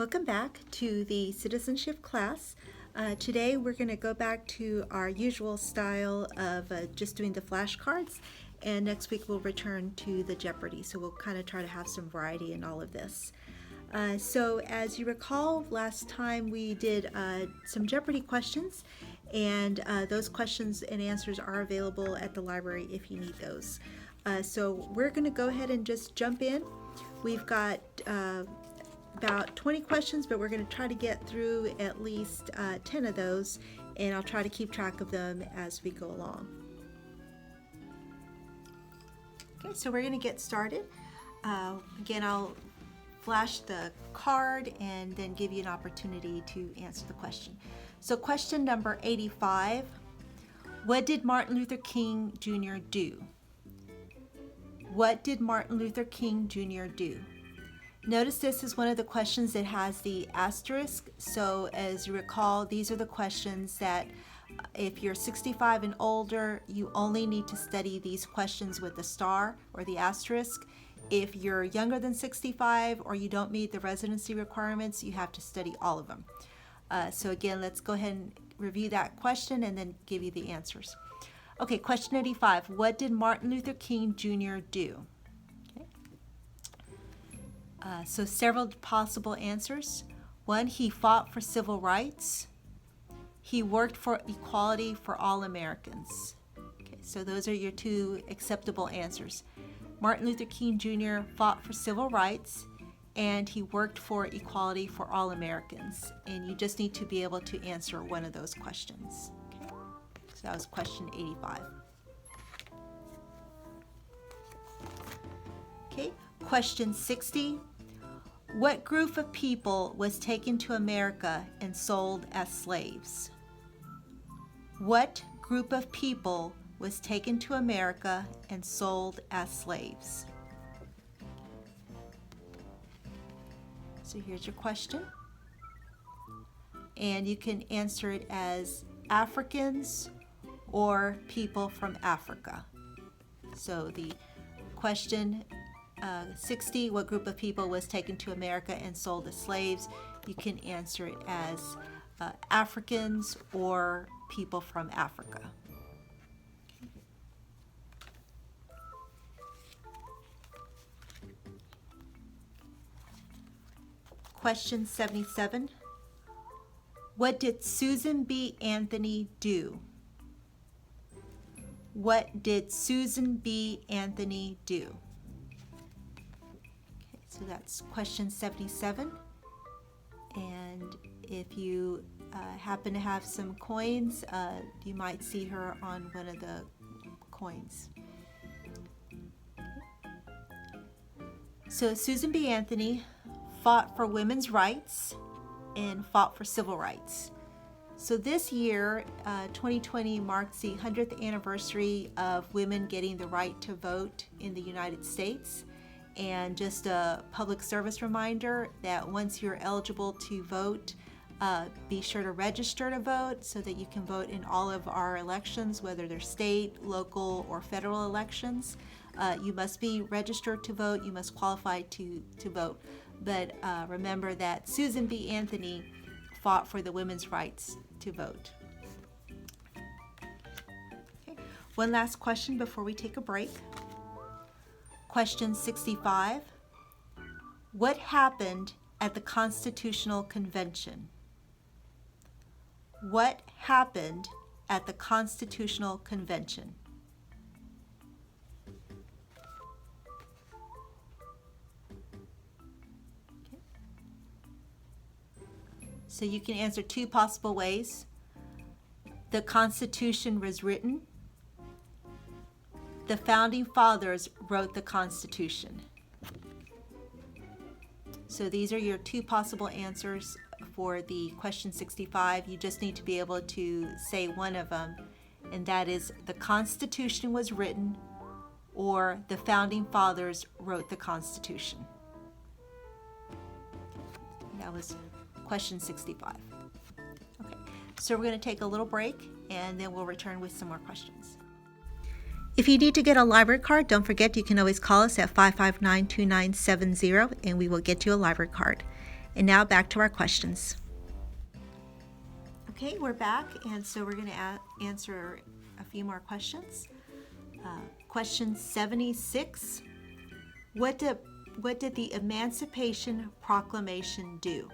Welcome back to the citizenship class. Today we're going to go back to our usual style of just doing the flashcards, and next week we'll return to the Jeopardy. So we'll kind of try to have some variety in all of this. So as you recall, last time we did some Jeopardy questions, and those questions and answers are available at the library if you need those. So we're going to go ahead and just jump in. We've got about 20 questions, but we're going to try to get through at least 10 of those, and I'll try to keep track of them as we go along. Okay, so we're going to get started. Again, I'll flash the card and then give you an opportunity to answer the question. So question number 85, what did Martin Luther King Jr. do? What did Martin Luther King Jr. do? Notice this is one of the questions that has the asterisk. So as you recall, these are the questions that if you're 65 and older, you only need to study these questions with the star or the asterisk. If you're younger than 65 or you don't meet the residency requirements, you have to study all of them. So again, let's go ahead and review that question and then give you the answers. Okay, question 85. What did Martin Luther King Jr. do? So several possible answers. One, he fought for civil rights. He worked for equality for all Americans. Okay, so those are your two acceptable answers. Martin Luther King Jr. fought for civil rights, and he worked for equality for all Americans. And you just need to be able to answer one of those questions. Okay, so that was question 85. Okay, question 60. What group of people was taken to America and sold as slaves? What group of people was taken to America and sold as slaves? So here's your question. And you can answer it as Africans or people from Africa. So the question 60, what group of people was taken to America and sold as slaves? You can answer it as Africans or people from Africa. Question 77. What did Susan B. Anthony do? What did Susan B. Anthony do? So that's question 77, and if you happen to have some coins, you might see her on one of the coins. So Susan B. Anthony fought for women's rights and fought for civil rights. So this year, 2020, marks the 100th anniversary of women getting the right to vote in the United States. And just a public service reminder that once you're eligible to vote, be sure to register to vote so that you can vote in all of our elections, whether they're state, local, or federal elections. You must be registered to vote. You must qualify to vote. But remember that Susan B. Anthony fought for the women's rights to vote. Okay. One last question before we take a break. Question 65. What happened at the Constitutional Convention? What happened at the Constitutional Convention? Okay. So you can answer two possible ways. The Constitution was written. The Founding Fathers wrote the Constitution. So these are your two possible answers for the question 65. You just need to be able to say one of them, and that is the Constitution was written or the Founding Fathers wrote the Constitution. That was question 65. Okay, so we're going to take a little break and then we'll return with some more questions. If you need to get a library card, don't forget you can always call us at 559-2970 and we will get you a library card. And now back to our questions. Okay, we're back, and so we're going to answer a few more questions. Question 76. What did the Emancipation Proclamation do?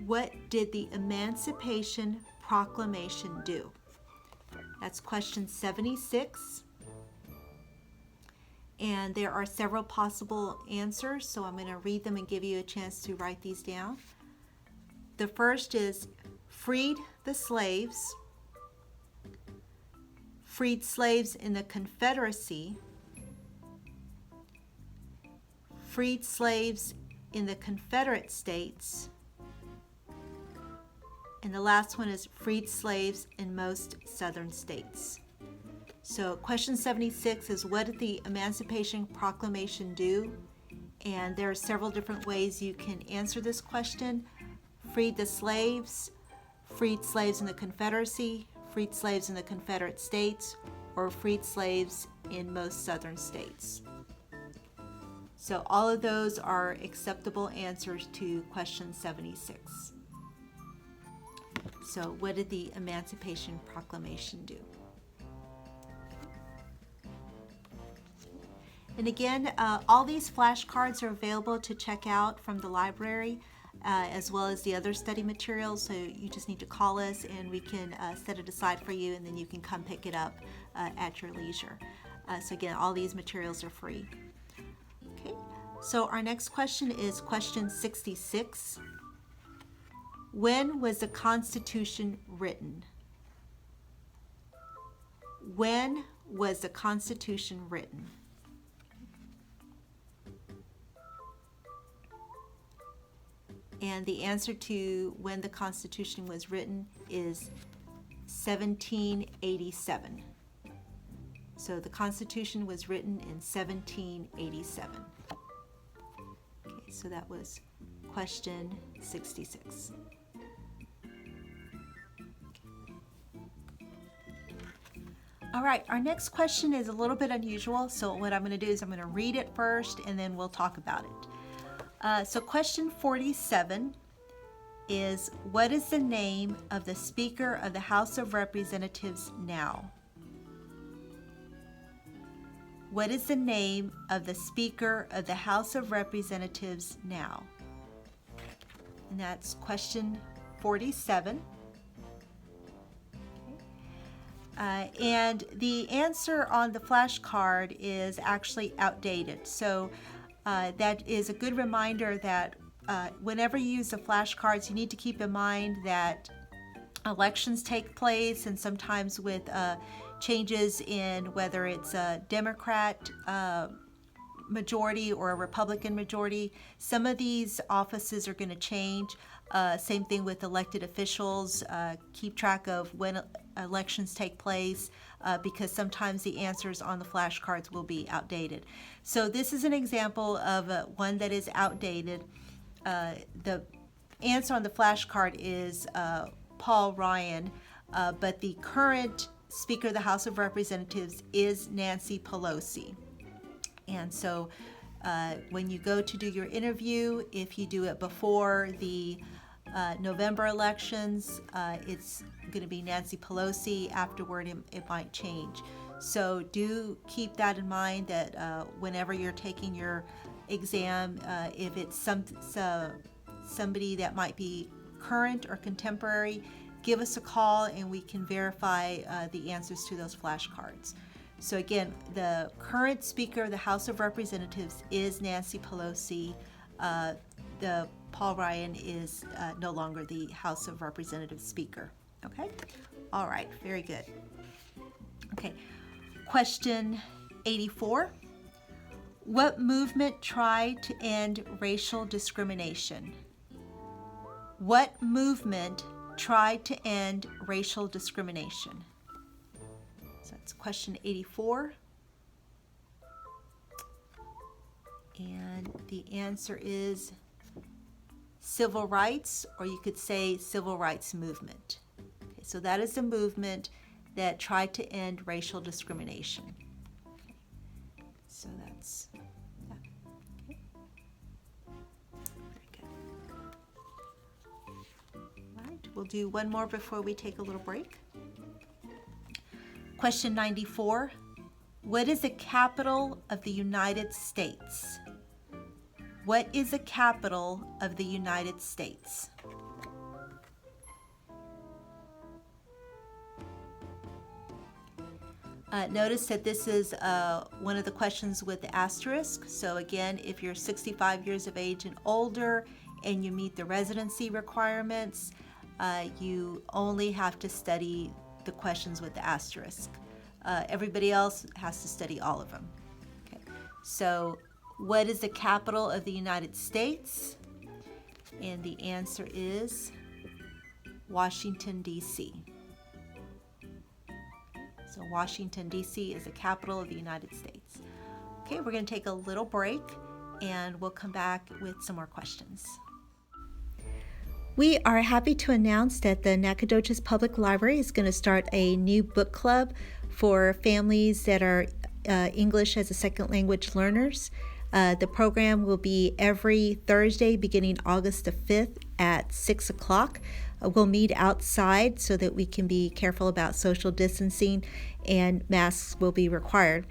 What did the Emancipation Proclamation do? That's question 76. And there are several possible answers, so I'm going to read them and give you a chance to write these down. The first is freed the slaves, freed slaves in the Confederacy, freed slaves in the Confederate States, and the last one is freed slaves in most southern states. So question 76 is, what did the Emancipation Proclamation do? And there are several different ways you can answer this question. Freed the slaves, freed slaves in the Confederacy, freed slaves in the Confederate States, or freed slaves in most southern states. So all of those are acceptable answers to question 76. So what did the Emancipation Proclamation do? And again, all these flashcards are available to check out from the library, as well as the other study materials. So you just need to call us and we can set it aside for you, and then you can come pick it up at your leisure. So again, all these materials are free. Okay, so our next question is question 66. When was the Constitution written? When was the Constitution written? And the answer to when the Constitution was written is 1787. So the Constitution was written in 1787. Okay, so that was question 66. All right, our next question is a little bit unusual. So what I'm going to do is I'm going to read it first and then we'll talk about it. So question 47 is, what is the name of the Speaker of the House of Representatives now? What is the name of the Speaker of the House of Representatives now? And that's question 47. And the answer on the flashcard is actually outdated. So that is a good reminder that whenever you use the flashcards, you need to keep in mind that elections take place, and sometimes with changes in whether it's a Democrat majority or a Republican majority, some of these offices are going to change. Same thing with elected officials. Keep track of when elections take place because sometimes the answers on the flashcards will be outdated. So this is an example of one that is outdated. The answer on the flashcard is Paul Ryan, but the current Speaker of the House of Representatives is Nancy Pelosi. And so when you go to do your interview, if you do it before the November elections, it's going to be Nancy Pelosi. Afterward, it might change. So do keep that in mind that whenever you're taking your exam, if it's somebody that might be current or contemporary, give us a call and we can verify the answers to those flashcards. So again, the current Speaker of the House of Representatives is Nancy Pelosi. The Paul Ryan is no longer the House of Representatives Speaker. Okay? All right, very good. Okay, question 84. What movement tried to end racial discrimination? What movement tried to end racial discrimination? So that's question 84. And the answer is civil rights, or you could say civil rights movement. Okay, so that is the movement that tried to end racial discrimination. Okay, so that's that. Okay. We'll do one more before we take a little break. Question 94. What is the capital of the United States? What is the capital of the United States? Notice that this is one of the questions with the asterisk. So again, if you're 65 years of age and older and you meet the residency requirements, you only have to study the questions with the asterisk. Everybody else has to study all of them. Okay. So what is the capital of the United States? And the answer is Washington, D.C. So Washington, D.C. is the capital of the United States. Okay, we're going to take a little break and we'll come back with some more questions. We are happy to announce that the Nacogdoches Public Library is going to start a new book club for families that are English as a second language learners. The program will be every Thursday beginning August the 5th at 6 o'clock. We'll meet outside so that we can be careful about social distancing and masks will be required.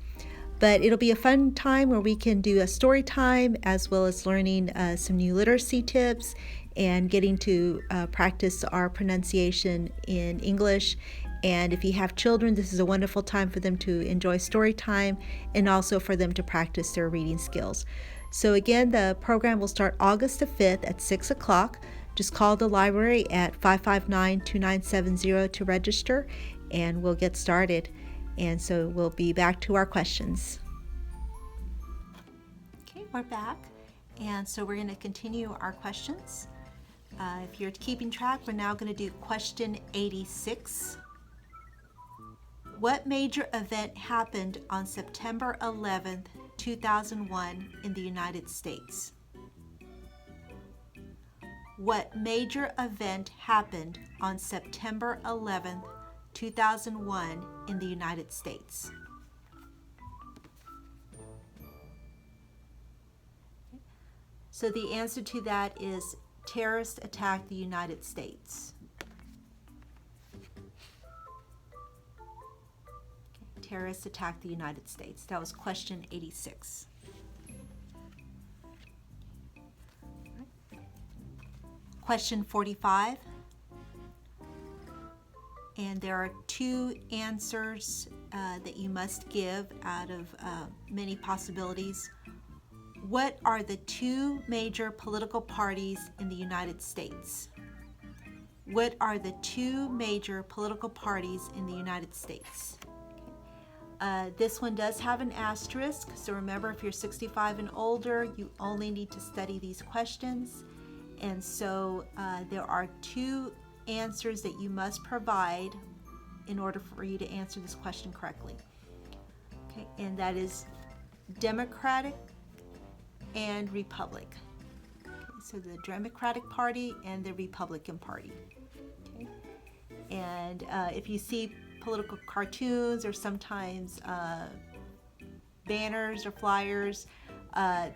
But it'll be a fun time where we can do a story time as well as learning some new literacy tips and getting to practice our pronunciation in English. And if you have children, this is a wonderful time for them to enjoy story time and also for them to practice their reading skills. So again, the program will start August the 5th at 6 o'clock. Just call the library at 559-2970 to register and we'll get started. And so we'll be back to our questions. Okay, we're back. And so we're going to continue our questions. If you're keeping track, we're now going to do question 86. What major event happened on September 11th, 2001 in the United States? What major event happened on September 11th, 2001 in the United States? So the answer to that is terrorists attacked the United States. Okay. Terrorists attacked the United States. That was question 86. Question 45. And there are two answers that you must give out of many possibilities. What are the two major political parties in the United States? What are the two major political parties in the United States? Okay. This one does have an asterisk, so remember if you're 65 and older, you only need to study these questions. And so there are two answers that you must provide in order for you to answer this question correctly. Okay, and that is Democratic and Republic. Okay, so the Democratic Party and the Republican Party. Okay, and if you see political cartoons or sometimes banners or flyers,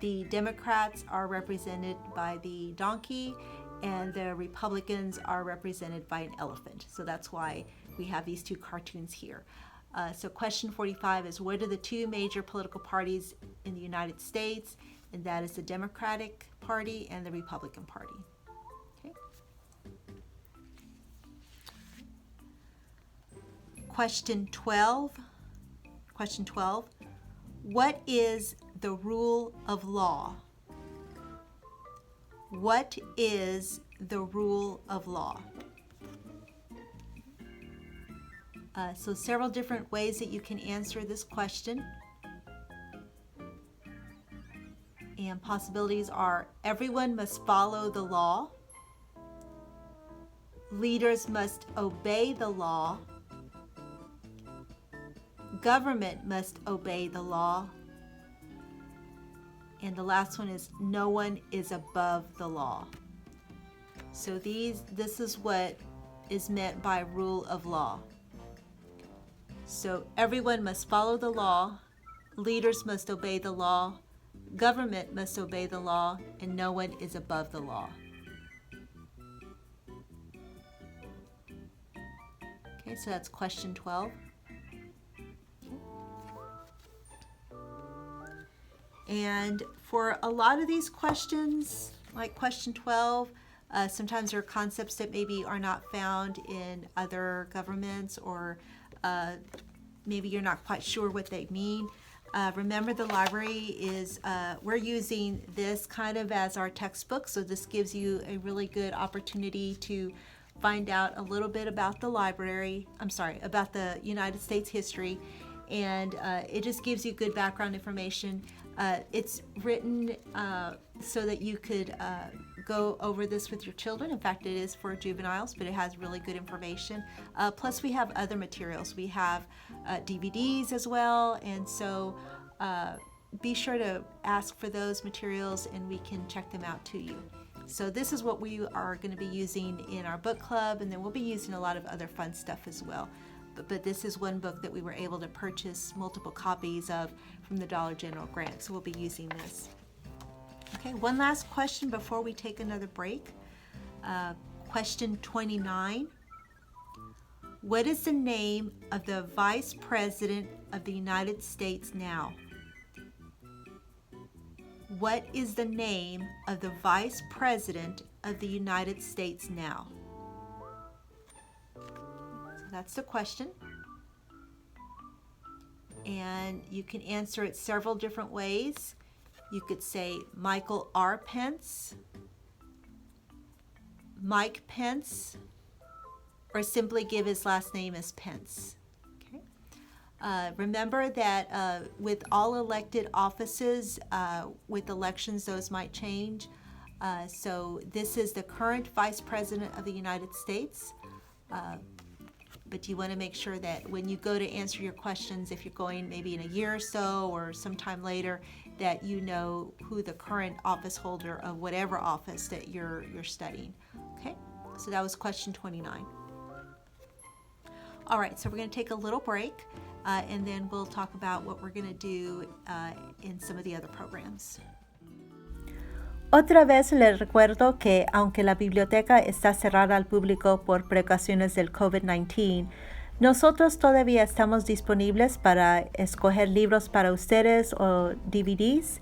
the Democrats are represented by the donkey and the Republicans are represented by an elephant. So that's why we have these two cartoons here. So question 45 is, what are the two major political parties in the United States? And that is the Democratic Party and the Republican Party. Okay. Question 12. Question 12. What is the rule of law? What is the rule of law? So several different ways that you can answer this question. And possibilities are: everyone must follow the law, leaders must obey the law, government must obey the law, and the last one is no one is above the law. So this is what is meant by rule of law. So everyone must follow the law, leaders must obey the law, government must obey the law, and no one is above the law. Okay, so that's question 12. And for a lot of these questions, like question 12, sometimes there are concepts that maybe are not found in other governments, or maybe you're not quite sure what they mean. Remember, the library is, we're using this kind of as our textbook, so this gives you a really good opportunity to find out a little bit about the about the United States history, and it just gives you good background information. It's written so that you could go over this with your children. In fact, it is for juveniles, but it has really good information. Plus, we have other materials. We have DVDs as well, and so be sure to ask for those materials and we can check them out to you. So this is what we are going to be using in our book club, and then we'll be using a lot of other fun stuff as well. But this is one book that we were able to purchase multiple copies of from the Dollar General grant, so we'll be using this. Okay, one last question before we take another break. Question 29. What is the name of the Vice President of the United States now? What is the name of the Vice President of the United States now? So that's the question. And you can answer it several different ways. You could say Michael R. Pence, Mike Pence, or simply give his last name as Pence. Remember that with all elected offices, with elections, those might change. So this is the current Vice President of the United States. But you want to make sure that when you go to answer your questions, if you're going maybe in a year or so or sometime later, that you know who the current office holder of whatever office that you're studying. Okay, so that was question 29. All right, so we're going to take a little break, and then we'll talk about what we're going to do in some of the other programs. Otra vez les recuerdo que aunque la biblioteca está cerrada al público por precauciones del COVID-19, nosotros todavía estamos disponibles para escoger libros para ustedes o DVDs.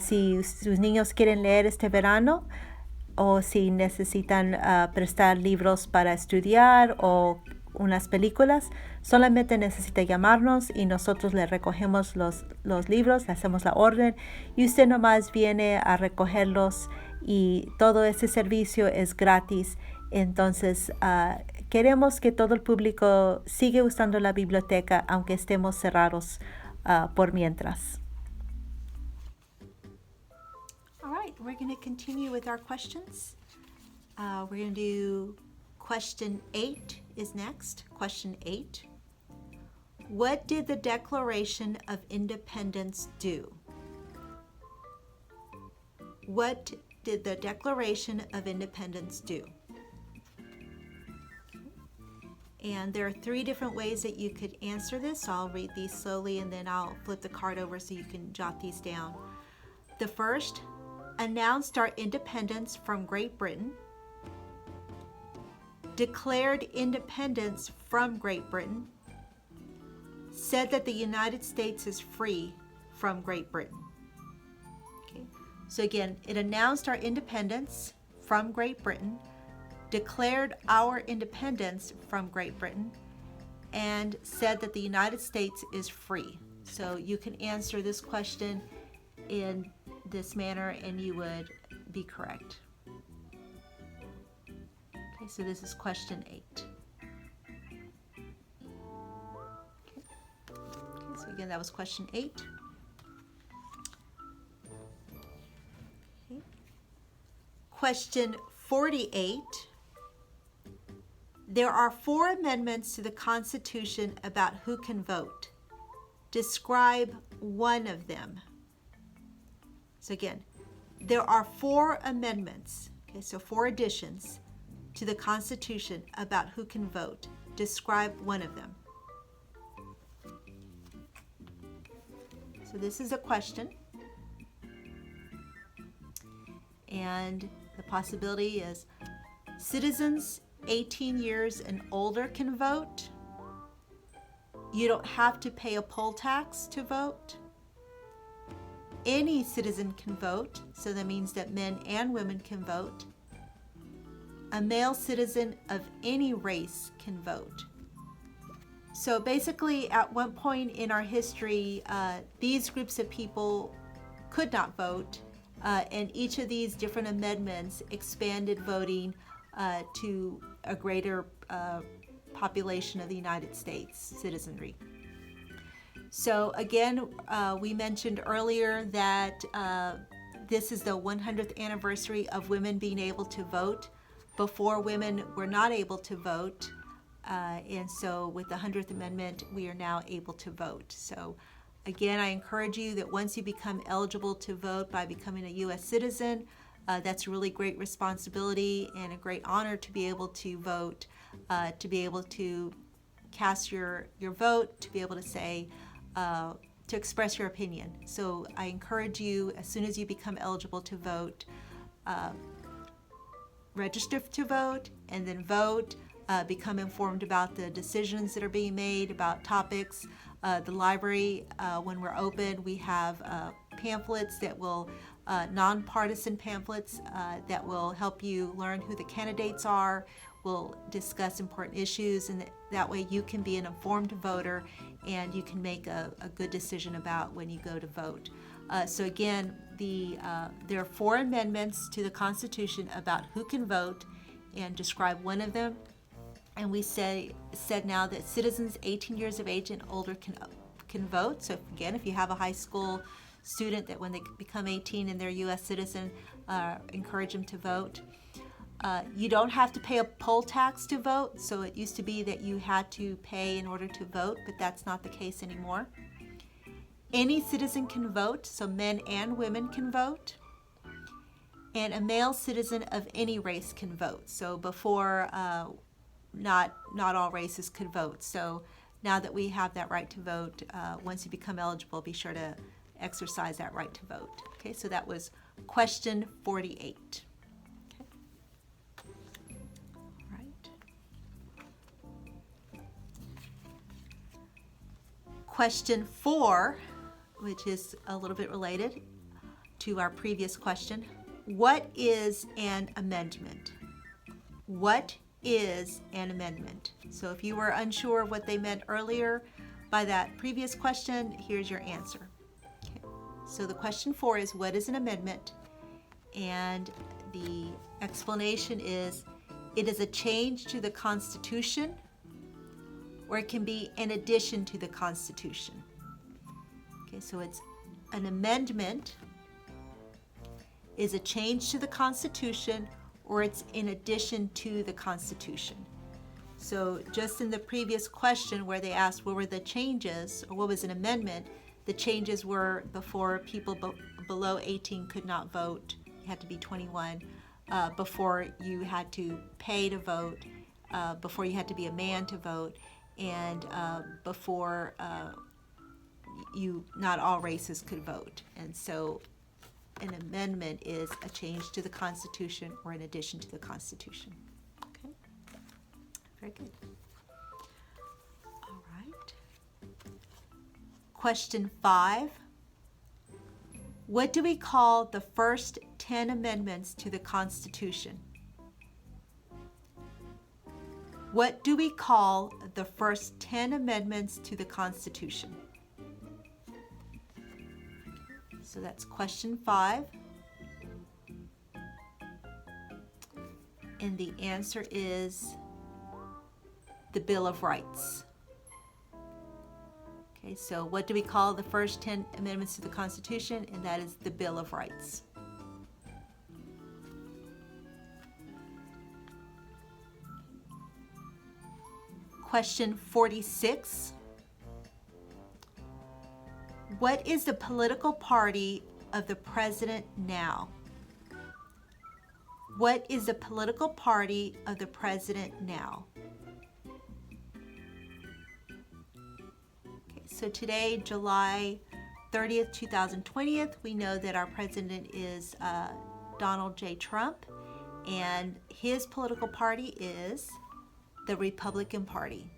Si sus niños quieren leer este verano, o si necesitan prestar libros para estudiar o unas películas, solamente necesita llamarnos y nosotros le recogemos los libros, le hacemos la orden y usted nomás viene a recogerlos y todo ese servicio es gratis. Entonces, queremos que todo el público siga usando la biblioteca aunque estemos cerrados por mientras. All right, we're going to continue with our questions. We're going to do question 8 is next. Question 8. What did the Declaration of Independence do? What did the Declaration of Independence do? And there are 3 different ways that you could answer this. So I'll read these slowly and then I'll flip the card over so you can jot these down. The first, announced our independence from Great Britain. Declared independence from Great Britain. Said that the United States is free from Great Britain. Okay. So again, it announced our independence from Great Britain, declared our independence from Great Britain, and said that the United States is free. So you can answer this question in this manner and you would be correct. Okay, so this is question 8. Okay, so again, that was question 8. Okay. Question 48. There are 4 amendments to the Constitution about who can vote. Describe one of them. So again, there are 4 amendments, okay, so 4 additions to the Constitution about who can vote. Describe one of them. So this is a question. And the possibility is citizens 18 years and older can vote. You don't have to pay a poll tax to vote. Any citizen can vote, so that means that men and women can vote. A male citizen of any race can vote. So basically, at one point in our history, these groups of people could not vote, and each of these different amendments expanded voting to a greater population of the United States citizenry. So again, we mentioned earlier that this is the 100th anniversary of women being able to vote. Before, women were not able to vote, and so with the 100th Amendment, we are now able to vote. So again, I encourage you that once you become eligible to vote by becoming a U.S. citizen, that's a really great responsibility and a great honor to be able to vote, to be able to cast your vote, to be able to say, to express your opinion. So I encourage you, as soon as you become eligible to vote, register to vote, and then vote, become informed about the decisions that are being made, about topics. The library, when we're open, we have pamphlets that will, nonpartisan pamphlets that will help you learn who the candidates are. We'll discuss important issues, and that way you can be an informed voter and you can make a good decision about when you go to vote. So again, there are 4 amendments to the Constitution about who can vote, and describe one of them. And we said now that citizens 18 years of age and older can vote. So again, if you have a high school student that when they become 18 and they're a U.S. citizen, encourage them to vote. You don't have to pay a poll tax to vote. So it used to be that you had to pay in order to vote, but that's not the case anymore. Any citizen can vote, so men and women can vote. And a male citizen of any race can vote. So before, not all races could vote. So now that we have that right to vote, once you become eligible, be sure to exercise that right to vote. Okay, so that was question 48. Okay. All right. Question 4, which is a little bit related to our previous question. What is an amendment? What is an amendment? So if you were unsure of what they meant earlier by that previous question, here's your answer. Okay. So the question 4 is, what is an amendment? And the explanation is, it is a change to the Constitution, or it can be in addition to the Constitution. Okay, so it's an amendment is a change to the Constitution, or it's in addition to the Constitution. So just in the previous question where they asked what were the changes, or what was an amendment, the changes were before people below 18 could not vote. You had to be 21. Before you had to pay to vote, before you had to be a man to vote, and before not all races could vote. And so an amendment is a change to the Constitution or in addition to the Constitution. Okay, very good. All right. Question 5. What do we call the first 10 amendments to the Constitution? What do we call the first 10 amendments to the Constitution? So that's question 5. And the answer is the Bill of Rights. Okay, so what do we call the first 10 amendments to the Constitution? And that is the Bill of Rights. Question 46. What is the political party of the president now? What is the political party of the president now? Okay, so today, July 30th, 2020, we know that our president is Donald J. Trump, and his political party is the Republican Party.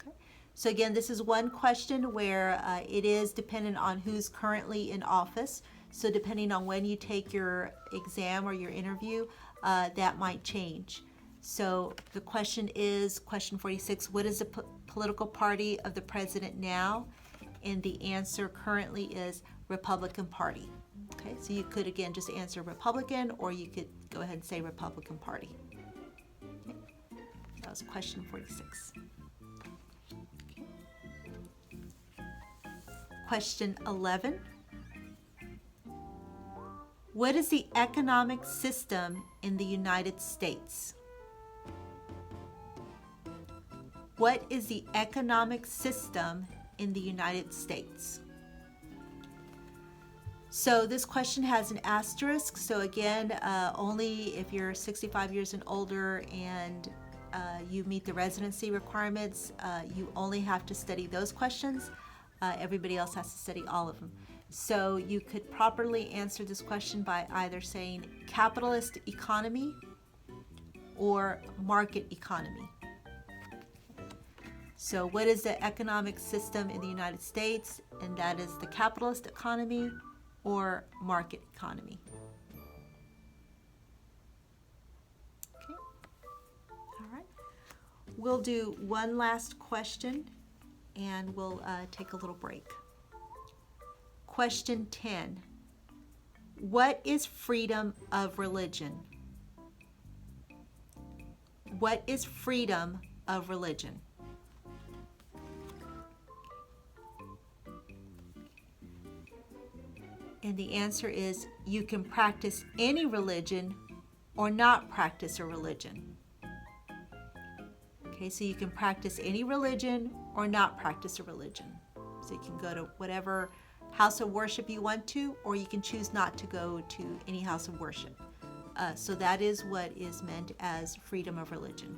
Okay. So again, this is one question where it is dependent on who's currently in office. So depending on when you take your exam or your interview, that might change. So the question is, question 46, what is the political party of the president now? And the answer currently is Republican Party. Okay, so you could again just answer Republican, or you could go ahead and say Republican Party. Okay. That was question 46. Okay. Question 11. What is the economic system in the United States? What is the economic system in the United States? So this question has an asterisk. So again, only if you're 65 years and older and you meet the residency requirements, you only have to study those questions. Everybody else has to study all of them. So you could properly answer this question by either saying capitalist economy or market economy. So what is the economic system in the United States? And that is the capitalist economy or market economy. Okay. All right. We'll do one last question and we'll take a little break. Question 10. What is freedom of religion? What is freedom of religion? And the answer is you can practice any religion or not practice a religion. Okay, so you can practice any religion or not practice a religion. So you can go to whatever house of worship you want to, or you can choose not to go to any house of worship. So that is what is meant as freedom of religion.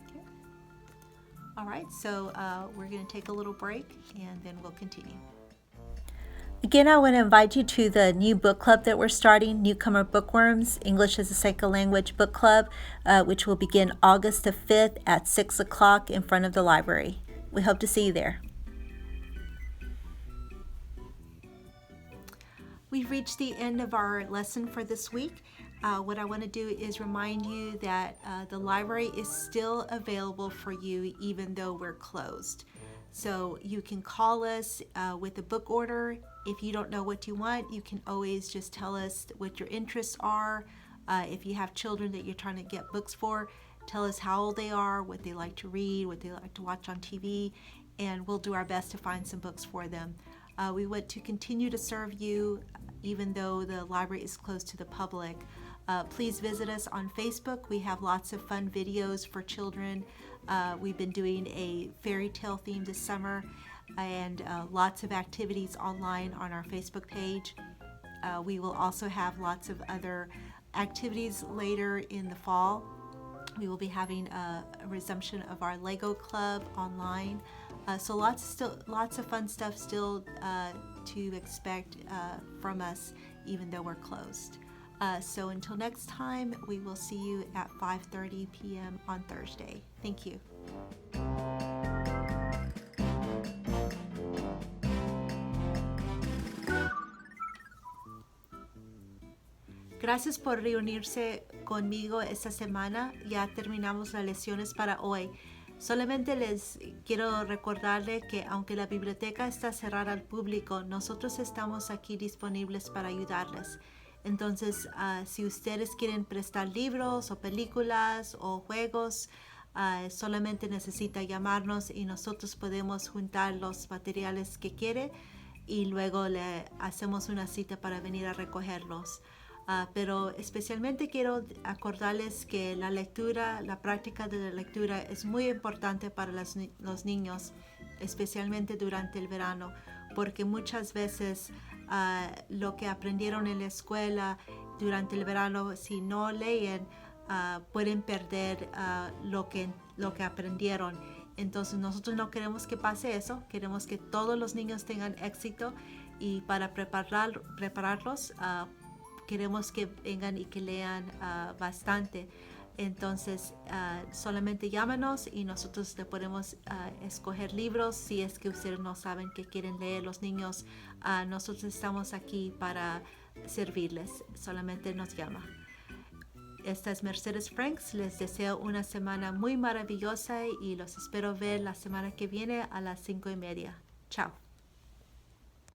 Okay. All right, so we're going to take a little break and then we'll continue. Again, I want to invite you to the new book club that we're starting, Newcomer Bookworms, English as a Second Language Book Club, which will begin August the 5th at 6 o'clock in front of the library. We hope to see you there. We've reached the end of our lesson for this week. What I want to do is remind you that the library is still available for you even though we're closed. So you can call us with a book order. If you don't know what you want, you can always just tell us what your interests are. If you have children that you're trying to get books for, tell us how old they are, what they like to read, what they like to watch on TV, and we'll do our best to find some books for them. We want to continue to serve you even though the library is closed to the public. Please visit us on Facebook. We have lots of fun videos for children. We've been doing a fairy tale theme this summer and lots of activities online on our Facebook page. We will also have lots of other activities later in the fall. We will be having a resumption of our Lego Club online. So lots of fun stuff still to expect from us even though we're closed. So until next time, we will see you at 5:30 p.m. on Thursday. Thank you. Gracias por reunirse conmigo esta semana. Ya terminamos las lecciones para hoy. Solamente les quiero recordarle que aunque la biblioteca está cerrada al público, nosotros estamos aquí disponibles para ayudarles. Entonces, si ustedes quieren prestar libros o películas o juegos, solamente necesita llamarnos y nosotros podemos juntar los materiales que quiere y luego le hacemos una cita para venir a recogerlos. Pero especialmente quiero acordarles que la lectura, la práctica de la lectura es muy importante para los niños, especialmente durante el verano, porque muchas veces lo que aprendieron en la escuela durante el verano, si no leen, pueden perder lo que aprendieron. Entonces nosotros no queremos que pase eso, queremos que todos los niños tengan éxito y para prepararlos queremos que vengan y que lean bastante. Entonces, solamente llámanos y nosotros le podemos escoger libros si es que ustedes no saben que quieren leer los niños. Nosotros estamos aquí para servirles. Solamente nos llama. Esta es Mercedes Franks. Les deseo una semana muy maravillosa y los espero ver la semana que viene a las 5:30. Chao.